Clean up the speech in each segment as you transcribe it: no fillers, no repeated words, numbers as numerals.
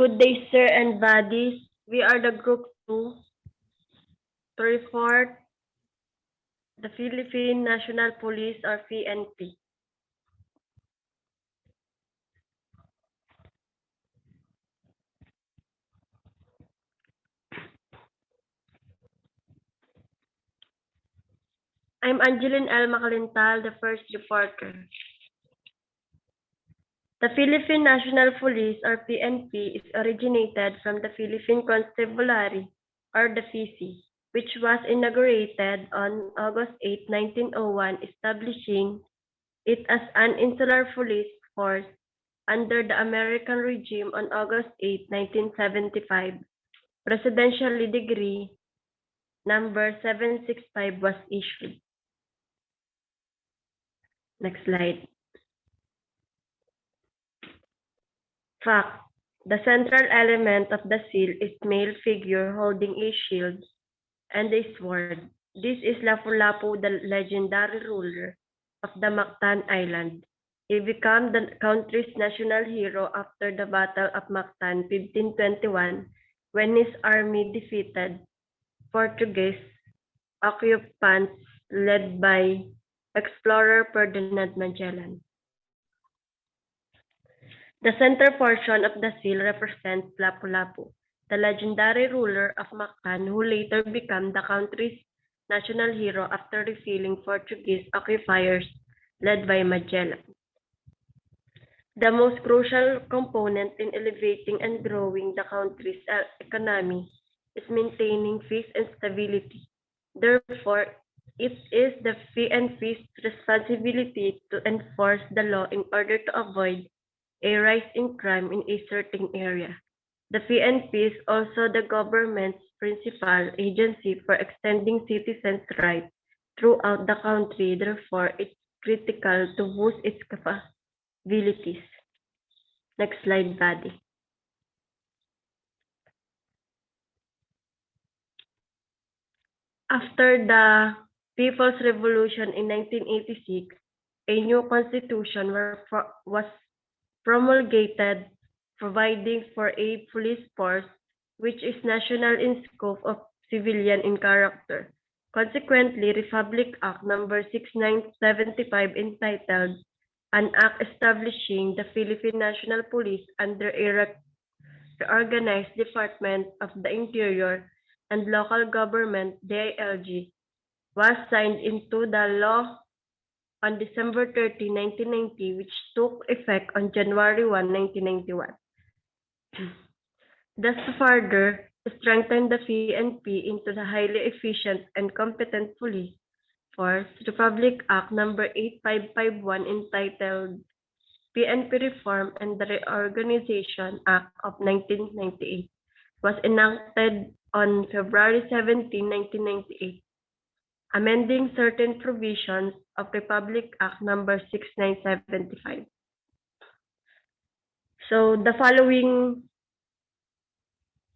Good day, sir and buddies. We are the group 2 to report the Philippine National Police or PNP. I'm Angeline L. Macalintal, the first reporter. The Philippine National Police or PNP is originated from the Philippine Constabulary or the PC, which was inaugurated on August 8, 1901, establishing it as an insular police force under the American regime on August 8, 1975. Presidential Decree number 765 was issued. Next slide. Fact: the central element of the seal is male figure holding a shield and a sword. This is Lapu-Lapu, the legendary ruler of the Mactan Island. He became the country's national hero after the Battle of Mactan, 1521, when his army defeated Portuguese occupants led by explorer Ferdinand Magellan. The center portion of the seal represents Lapu-Lapu, the legendary ruler of Mactan who later became the country's national hero after repelling Portuguese occupiers led by Magellan. The most crucial component in elevating and growing the country's economy is maintaining peace and stability. Therefore, it is the PNP's responsibility to enforce the law in order to avoid a rise in crime in a certain area. The PNP is also the government's principal agency for extending citizens' rights throughout the country. Therefore, it's critical to boost its capabilities. Next slide, buddy. After the People's Revolution in 1986, a new constitution was promulgated providing for a police force which is national in scope of civilian in character. Consequently, Republic Act No. 6975 entitled an act establishing the Philippine National Police under a reorganized Department of the Interior and Local Government DILG was signed into the law on December 30, 1990, which took effect on January 1, 1991. Thus further strengthened the PNP into the highly efficient and competent police force. Republic Act No. 8551 entitled PNP Reform and the Reorganization Act of 1998 was enacted on February 17, 1998. Amending certain provisions of Republic Act No. 6975. So the following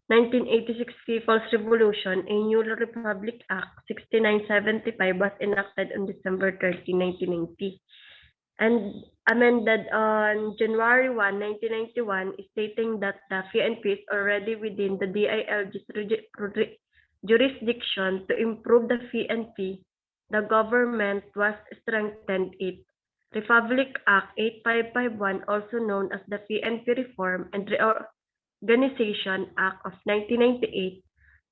1986 People's Revolution, a new Republic Act 6975 was enacted on December 30, 1990, and amended on January 1, 1991, stating that the PNP is already within the DILG's jurisdiction. To improve the PNP, the government was strengthened it. Republic Act 8551, also known as the PNP Reform and Reorganization Act of 1998,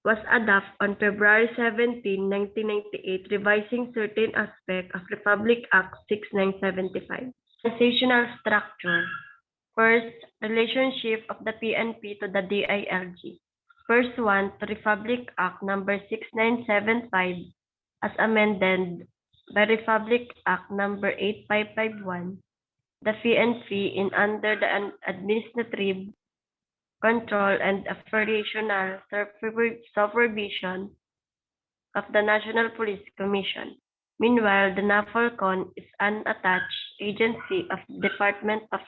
was adopted on February 17, 1998, revising certain aspects of Republic Act 6975. Organizational structure. First, relationship of the PNP to the DILG. First one, to Republic Act No. 6975 as amended by Republic Act No. 8551, the PNP in under the administrative control and operational supervision of the National Police Commission. Meanwhile, the NAPOLCON is an attached agency of Department of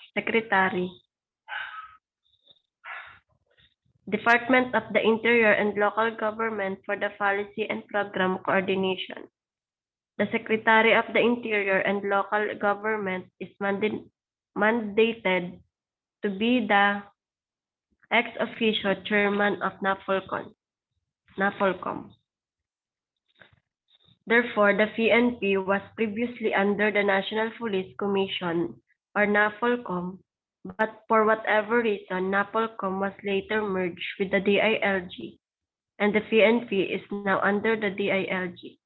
the Interior and Local Government for the policy and program coordination. The Secretary of the Interior and Local Government is mandated to be the ex officio chairman of NAPOLCOM. Therefore, the PNP was previously under the National Police Commission or NAPOLCOM, but for whatever reason, NAPOLCOM was later merged with the DILG, and the PNP is now under the DILG.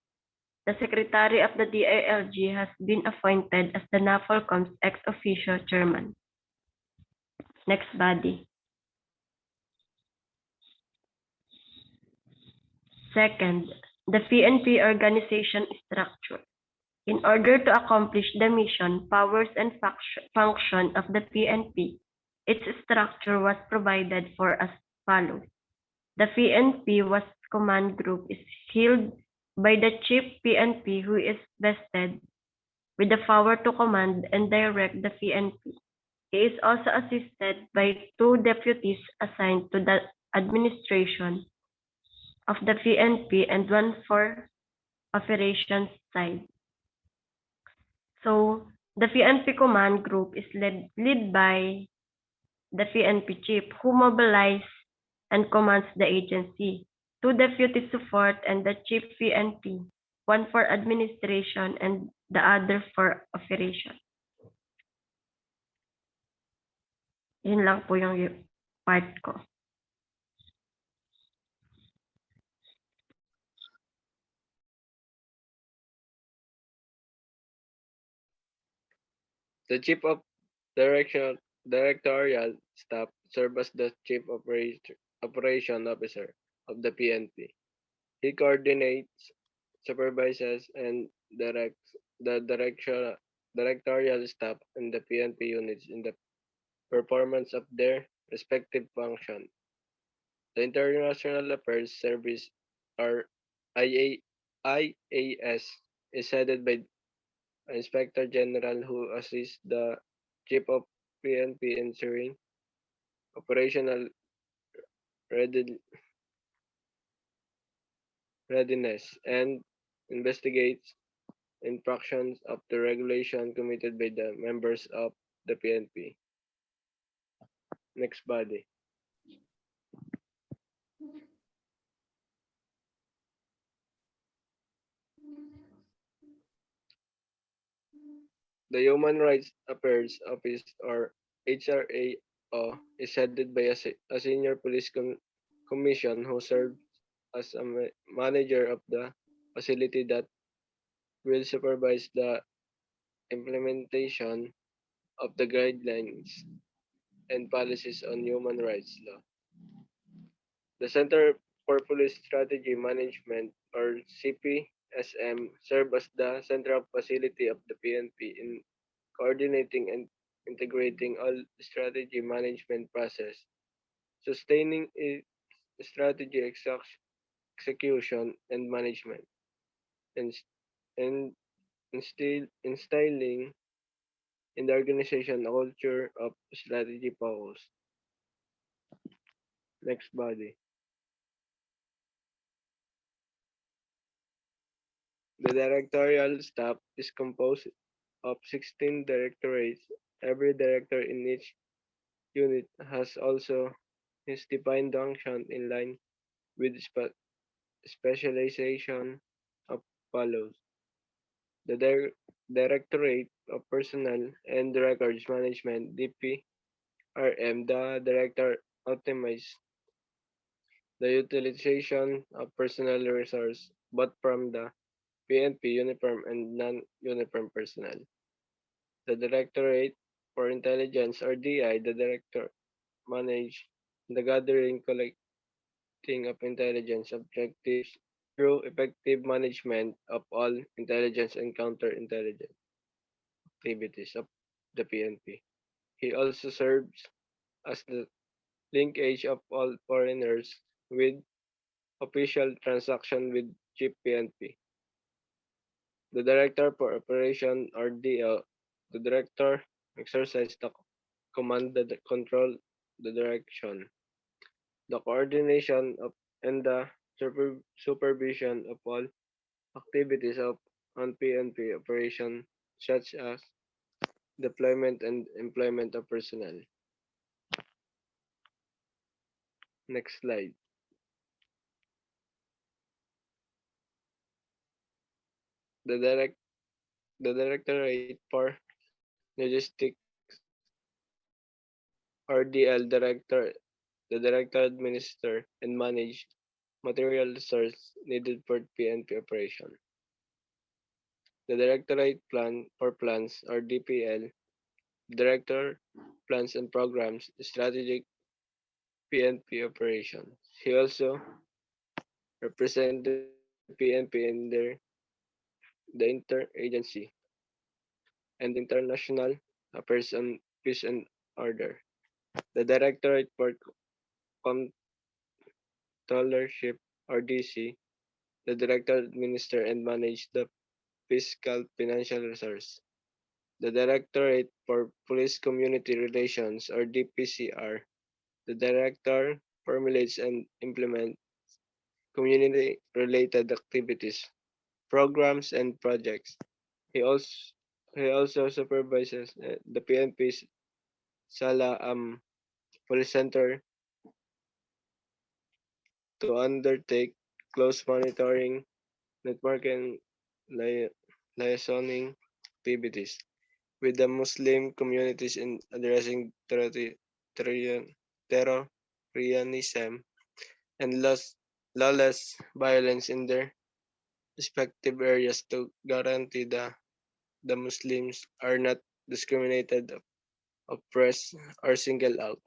The Secretary of the DILG has been appointed as the NAPOLCOM's ex officio chairman. Next body. Second, the PNP organization structure. In order to accomplish the mission, powers, and function of the PNP, its structure was provided for as follows. The PNP was command group is held by the chief PNP who is vested with the power to command and direct the PNP. He is also assisted by two deputies assigned to the administration of the PNP and one for operations side. So the PNP command group is led by the PNP chief who mobilizes and commands the agency. Two deputy support and the chief PNP, one for administration and the other for operation. Yun lang po yung part ko. The Chief of Directorial Staff serves as the Chief Operation Officer of the PNP. He coordinates, supervises, and directs the directorial staff and the PNP units in the performance of their respective function. The International Affairs Service, or IAS, is headed by Inspector General who assists the Chief of PNP ensuring operational readi- readiness and investigates infractions of the regulation committed by the members of the PNP. Next body. The Human Rights Affairs Office, or HRAO, is headed by a senior police commission who serves as a manager of the facility that will supervise the implementation of the guidelines and policies on human rights law. The Center for Police Strategy Management, or CPSM, serves as the central facility of the PNP in coordinating and integrating all strategy management process, sustaining its strategy execution and management, and, and instilling in the organization a culture of strategy focus. Next body. The directorial staff is composed of 16 directorates. Every director in each unit has also his defined function in line with specialization of follows. The Directorate of Personnel and Records Management, DPRM, the director optimizes the utilization of personnel resource both from the PNP uniform and non-uniform personnel. The Directorate for Intelligence, or DI, the director manage the gathering, collecting of intelligence objectives through effective management of all intelligence and counterintelligence activities of the PNP. He also serves as the linkage of all foreigners with official transaction with Chief PNP. The Director for Operation, or DL, the Director exercises the command, the control, the direction, the coordination of, and the supervision of all activities of on PNP operation, such as deployment and employment of personnel. Next slide. The direct the Directorate for Logistics RDL Director the Director administer and manage material resource needed for PNP operation. The Directorate Plan for Plans or DPL Director Plans and Programs Strategic PNP operation. He also represent the PNP in the interagency and international affairs on peace and order. The Directorate for Controllership or DC, the Director administer and manage the fiscal financial resource. The Directorate for Police Community Relations or DPCR, the Director formulates and implements community-related activities, programs, and projects. He also he also supervises the PNP's Sala Police Center to undertake close monitoring, network, and lia- liaisoning activities with the Muslim communities in addressing terrorism and lawless violence in their respective areas to guarantee the Muslims are not discriminated, oppressed, or singled out.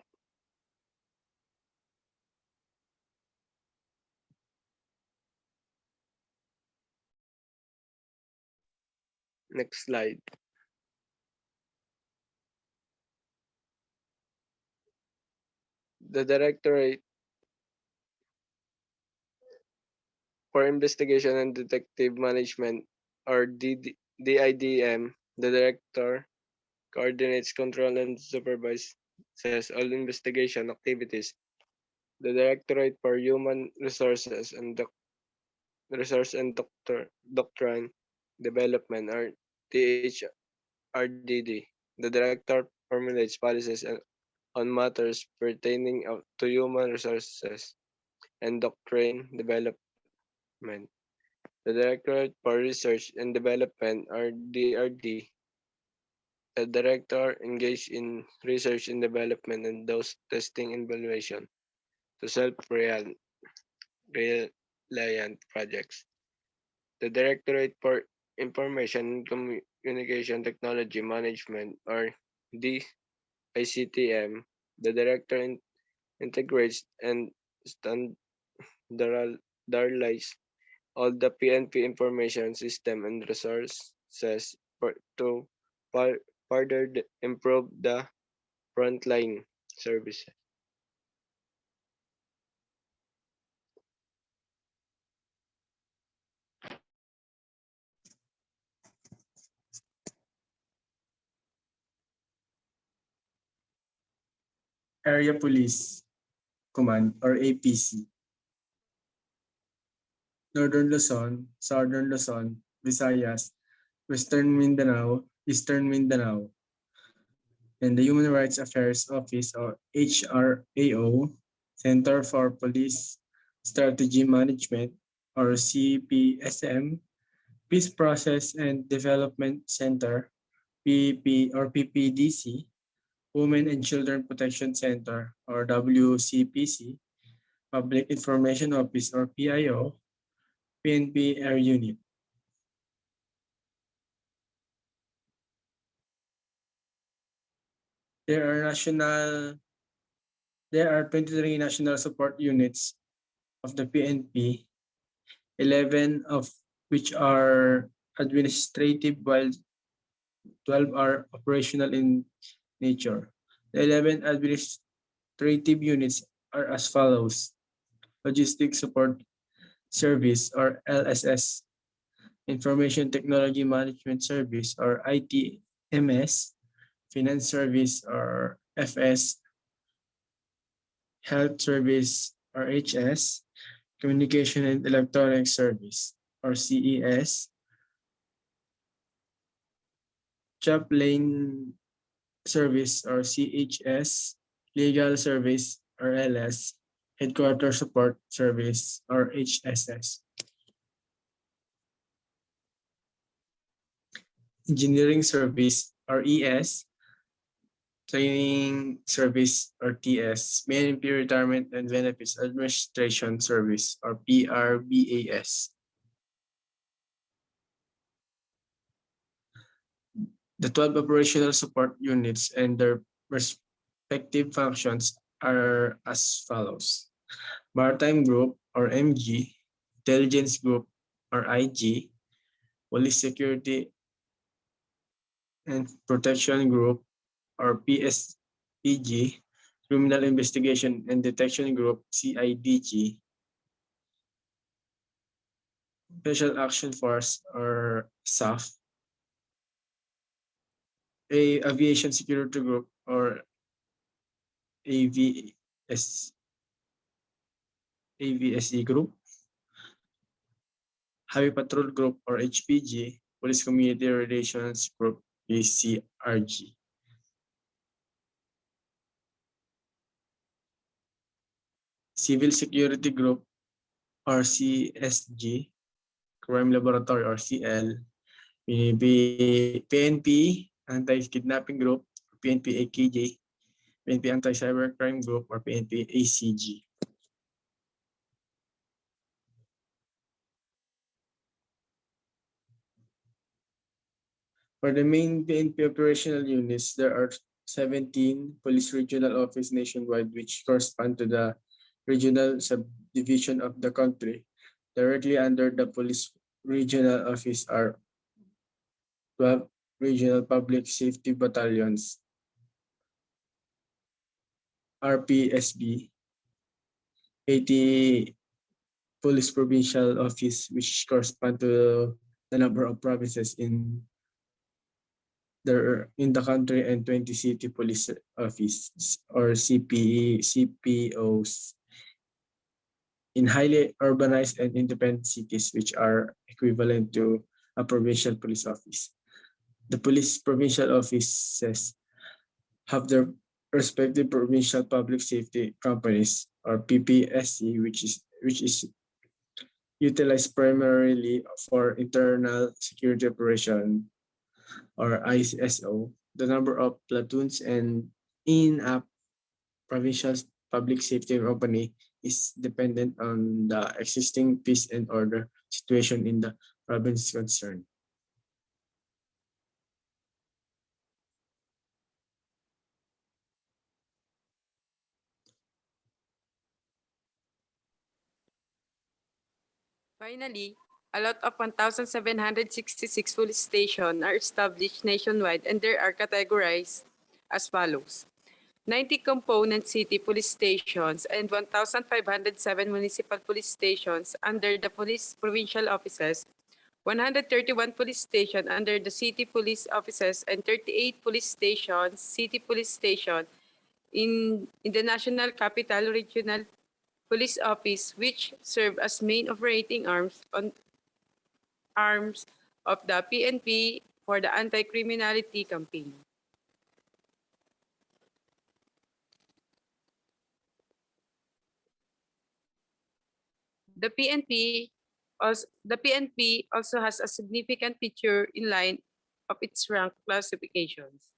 Next slide. The Directorate for Investigation and Detective Management, or DIDM, the Director coordinates, control, and supervises all investigation activities. The Directorate for Human Resources and Doctrine Development, or THRDD. The Director formulates policies on matters pertaining to human resources and doctrine development. The Directorate for Research and Development, or DRD, the director engaged in research and development and those testing and evaluation to self-reliant projects. The Directorate for Information and Communication Technology Management, or DICTM, the director integrates and standardizes all the PNP information system and resources to further improve the frontline services. Area Police Command or APC, Northern Luzon, Southern Luzon, Visayas, Western Mindanao, Eastern Mindanao, and the Human Rights Affairs Office or HRAO, Center for Police Strategy Management or CPSM, Peace Process and Development Center, PP or PPDC, Women and Children Protection Center or WCPC, Public Information Office or PIO, PNP Air Unit. There are national there are 23 national support units of the PNP, 11 of which are administrative while 12 are operational in nature. The 11 administrative units are as follows: Logistics Support Service or LSS, Information Technology Management Service or ITMS, Finance Service or FS, Health Service or HS, Communication and Electronic Service or CES, Chaplain Service or CHS, Legal Service or LS, Headquarters Support Service or HSS. Engineering Service or ES, Training Service or TS, PNP Retirement and Benefits Administration Service or PRBAS. The 12 operational support units and their respective functions are as follows. Maritime Group or MG, Intelligence Group or IG, Police Security and Protection Group or PSPG, Criminal Investigation and Detection Group CIDG, Special Action Force or SAF, Aviation Security Group or AVS, AVSE Group, Highway Patrol Group or HPG, Police Community Relations Group PCRG. Civil Security Group or CSG, Crime Laboratory or CL, PNP Anti-Kidnapping Group, PNP AKJ, PNP Anti-Cybercrime Group or PNP ACG. For the main PNP operational units, there are 17 police regional office nationwide which correspond to the regional subdivision of the country. Directly under the police regional office are 12 regional public safety battalions, RPSB, 80 police provincial office which correspond to the number of provinces in the country, and 20 city police offices or CPOs in highly urbanized and independent cities which are equivalent to a provincial police office. The police provincial offices have their respective provincial public safety companies or PPSC, which is utilized primarily for internal security operation or ISO. The number of platoons and in-app provincial public safety company is dependent on the existing peace and order situation in the province concerned. Finally, a lot of 1,766 police stations are established nationwide and they are categorized as follows. 90 component city police stations and 1,507 municipal police stations under the police provincial offices, 131 police stations under the city police offices, and 38 police stations, city police station in the National Capital Regional Police Office, which serve as main operating arms of the PNP for the anti-criminality campaign. The PNP also has a significant feature in line of its rank classifications.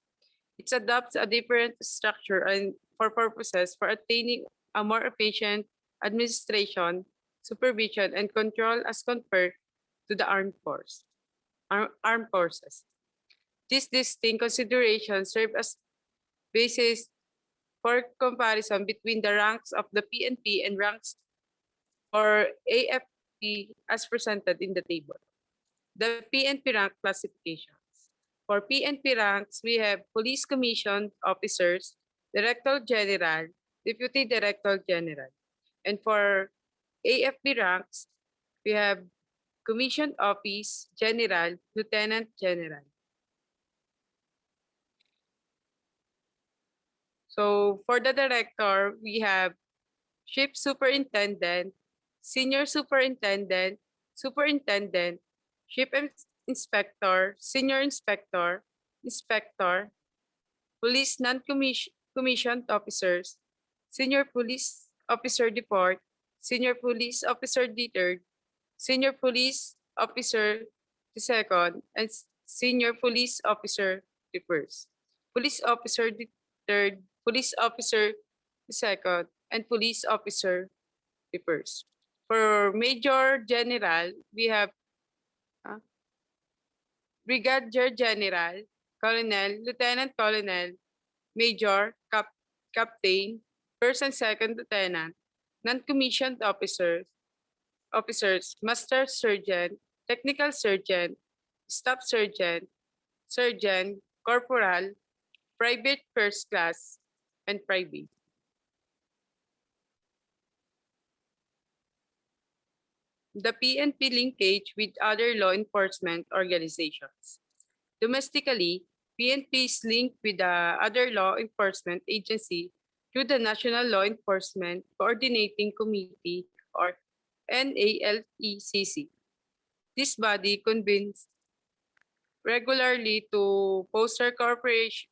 It adopts a different structure and for purposes for attaining a more efficient administration, supervision, and control as compared to the armed forces. These distinct considerations serve as basis for comparison between the ranks of the PNP and ranks or AFP as presented in the table. The PNP rank classifications. For PNP ranks, we have Police Commission Officers, Director General, Deputy Director General. And for AFP ranks, we have Commission Office, General, Lieutenant General. So for the director, we have Chief Superintendent, Senior Superintendent, Superintendent, Chief Inspector, Senior Inspector, Inspector, Police Non-Commissioned Officers, Senior Police Officer D4, Senior Police Officer D3, Senior Police Officer D2, and Senior Police Officer D1, Police Officer D3, Police Officer D2, and Police Officer D1. For Major General, we have uh, Brigadier General, Colonel, Lieutenant Colonel, Major, Captain, First and Second Lieutenant, non-commissioned officers, Master Sergeant, Technical Sergeant, Staff Sergeant, Sergeant, Corporal, Private First Class, and Private. The PNP linkage with other law enforcement organizations. Domestically, PNP is linked with the other law enforcement agency through the National Law Enforcement Coordinating Committee or NALECC. This body convenes regularly to foster cooperation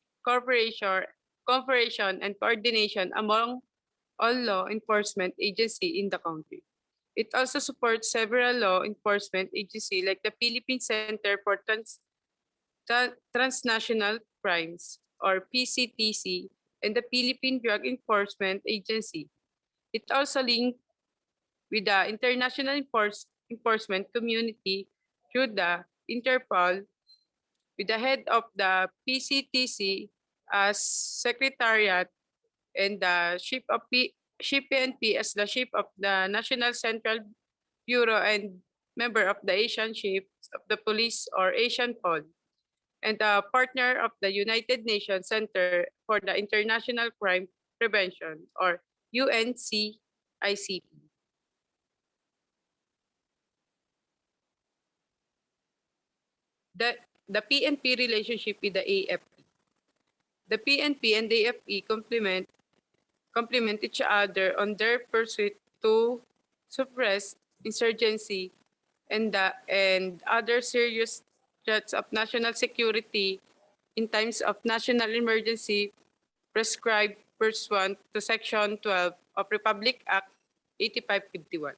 and coordination among all law enforcement agencies in the country. It also supports several law enforcement agencies like the Philippine Center for Transnational Crimes or PCTC and the Philippine Drug Enforcement Agency. It also linked with the international enforcement community through the Interpol, with the head of the PCTC as Secretariat and the Chief PNP as the Chief of the National Central Bureau and member of the Asian Chiefs of the Police or Asian Pol, and a partner of the United Nations Center for the International Crime Prevention or UNCICP. The, the PNP relationship with the AFP. The PNP and the AFP complement each other on their pursuit to suppress insurgency and other serious threats of national security in times of national emergency prescribed pursuant to Section 12 of Republic Act 8551.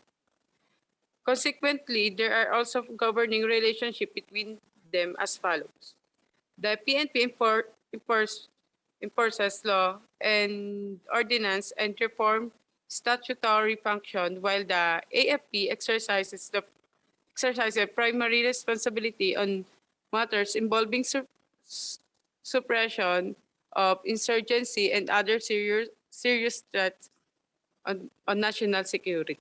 Consequently, there are also governing relationship between them as follows. The PNP enforces law and ordinance and reform statutory function, while the AFP exercises primary responsibility on matters involving suppression of insurgency and other serious threats on national security.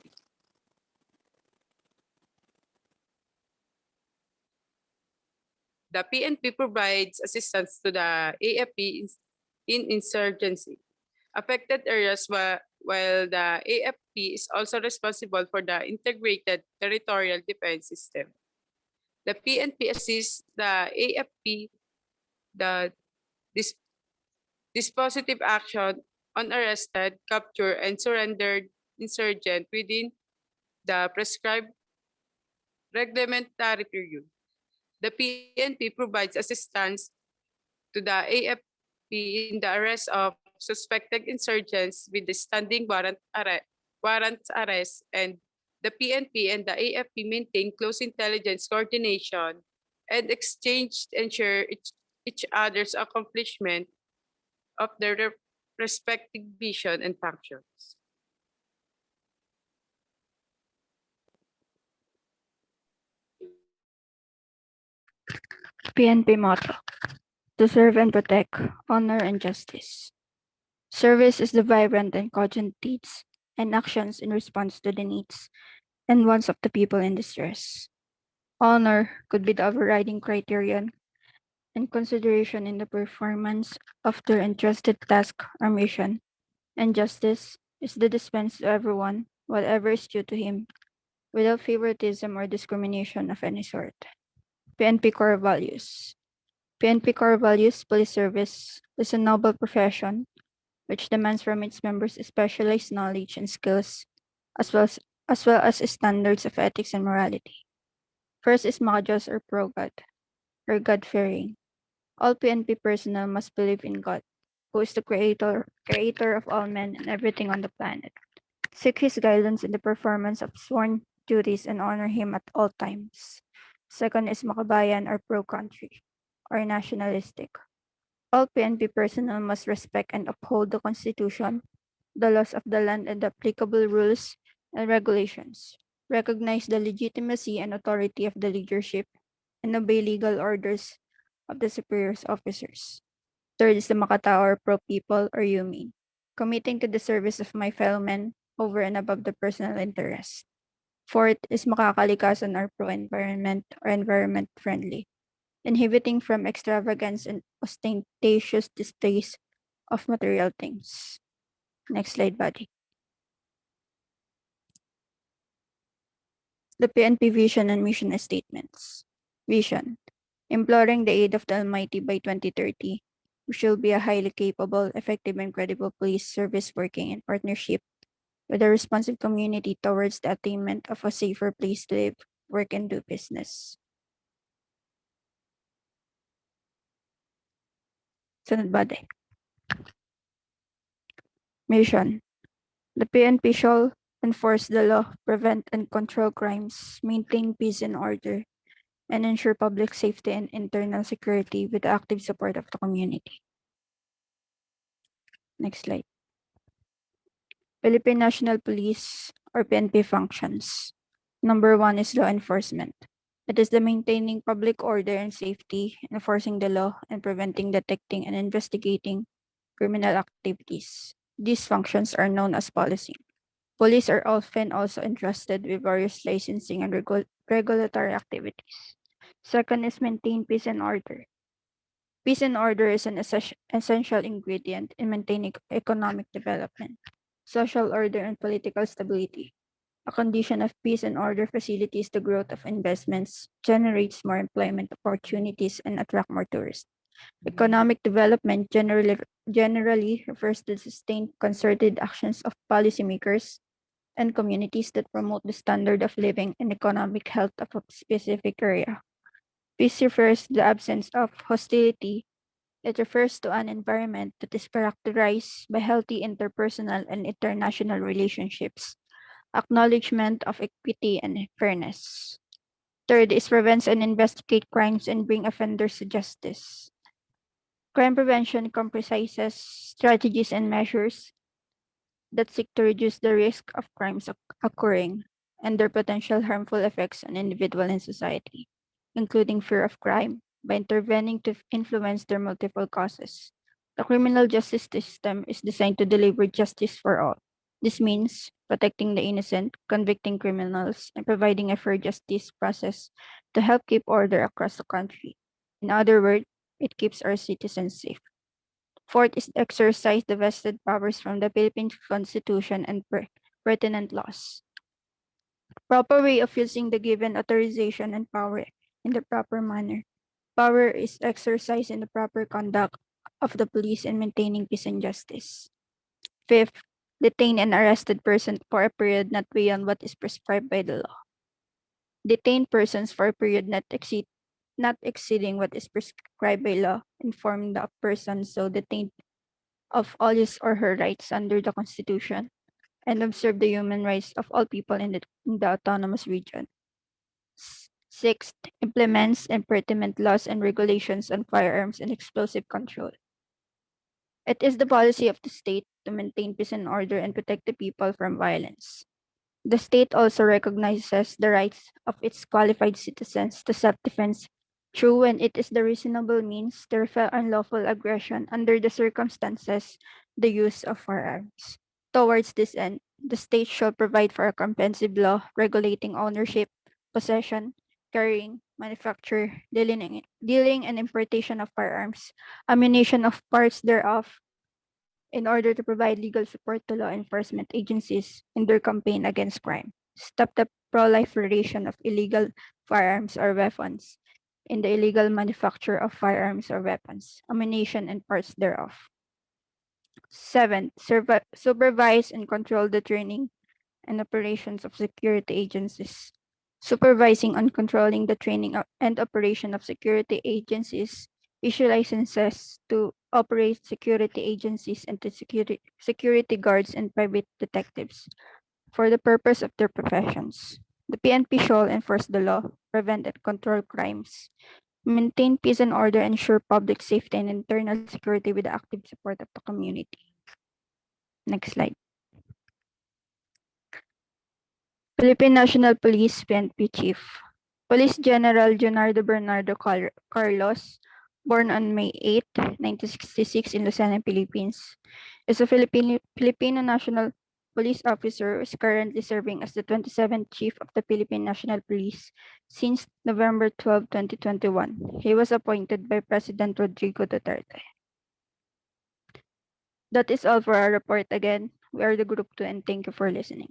The PNP provides assistance to the AFP in insurgency affected areas, while the AFP is also responsible for the integrated territorial defense system. The PNP assists the AFP the dis- dispositive action on arrested, captured, and surrendered insurgent within the prescribed reglementary period. The PNP provides assistance to the AFP in the arrest of suspected insurgents with the standing warrant arrest, and the PNP and the AFP maintain close intelligence coordination and exchange to ensure each other's accomplishment of their respective vision and functions. PNP motto: to serve and protect, honor and justice. Service is the vibrant and cogent deeds and actions in response to the needs and wants of the people in distress. Honor could be the overriding criterion and consideration in the performance of their entrusted task or mission, and justice is the dispense to everyone whatever is due to him, without favoritism or discrimination of any sort. PNP core values. PNP core values police service is a noble profession which demands from its members specialized knowledge and skills, as well as standards of ethics and morality. First is Majas or pro-God, or God-fearing. All PNP personnel must believe in God, who is the creator of all men and everything on the planet. seek his guidance in the performance of sworn duties, and honor him at all times. Second is makabayan or pro-country or nationalistic. All PNP personnel must respect and uphold the Constitution, the laws of the land, and the applicable rules and regulations. Recognize the legitimacy and authority of the leadership and obey legal orders of the superior officers. Third is the makatao or pro-people or humane, committing to the service of my fellow men over and above the personal interest. Fourth is makakalikasan or pro-environment or environment-friendly, inhibiting from extravagance and ostentatious displays of material things. Next slide, buddy. The PNP vision and mission statements. Vision. Imploring the aid of the Almighty by 2030, we shall be a highly capable, effective, and credible police service working in partnership with a responsive community towards the attainment of a safer place to live, work, and do business. Sunod bade. Mission. The PNP shall enforce the law, prevent and control crimes, maintain peace and order, and ensure public safety and internal security with the active support of the community. Next slide. Philippine National Police or PNP functions. Number one is law enforcement. It is the maintaining public order and safety, enforcing the law, and preventing, detecting, and investigating criminal activities. These functions are known as policing. Police are often also entrusted with various licensing and regulatory activities. Second is maintain peace and order. Peace and order is an essential ingredient in maintaining economic development, social order, and political stability. A condition of peace and order facilitates the growth of investments, generates more employment opportunities, and attract more tourists. Economic development generally refers to sustained concerted actions of policymakers and communities that promote the standard of living and economic health of a specific area. Peace refers to the absence of hostility. It refers to an environment that is characterized by healthy interpersonal and international relationships, acknowledgement of equity and fairness. Third is prevents and investigate crimes and bring offenders to justice. Crime prevention comprises strategies and measures that seek to reduce the risk of crimes occurring and their potential harmful effects on individual and society, including fear of crime, by intervening to influence their multiple causes. The criminal justice system is designed to deliver justice for all. This means protecting the innocent, convicting criminals, and providing a fair justice process to help keep order across the country. In other words, it keeps our citizens safe. Fourth is exercise the vested powers from the Philippine Constitution and pertinent laws. Proper way of using the given authorization and power in the proper manner. Power is exercised in the proper conduct of the police in maintaining peace and justice. Fifth, detain an arrested person for a period not beyond what is prescribed by the law. Detain persons for a period not exceeding what is prescribed by law. Inform the person so detained of all his or her rights under the Constitution and observe the human rights of all people in the autonomous region. Sixth, implements and pertinent laws and regulations on firearms and explosive control. It is the policy of the state to maintain peace and order and protect the people from violence. The state also recognizes the rights of its qualified citizens to self-defense through when it is the reasonable means to repel unlawful aggression under the circumstances, the use of firearms. Towards this end, the state shall provide for a comprehensive law regulating ownership, possession, carrying, manufacture, dealing and importation of firearms, ammunition of parts thereof, in order to provide legal support to law enforcement agencies in their campaign against crime, stop the proliferation of illegal firearms or weapons, in the illegal manufacture of firearms or weapons, ammunition, and parts thereof. Seventh, supervise and control the training and operations of security agencies. Supervising and controlling the training and operation of security agencies, issue licenses to operate security agencies and to security guards and private detectives. for the purpose of their professions. The PNP shall enforce the law, prevent and control crimes, maintain peace and order, ensure public safety and internal security with the active support of the community. Next slide. Philippine National Police PNP Chief. Police General Leonardo Bernardo Carlos, born on May 8, 1966 in Luzon, Philippines, is a Filipino national police officer who is currently serving as the 27th Chief of the Philippine National Police since November 12, 2021. He was appointed by President Rodrigo Duterte. That is all for our report again. We are the Group 2 and thank you for listening.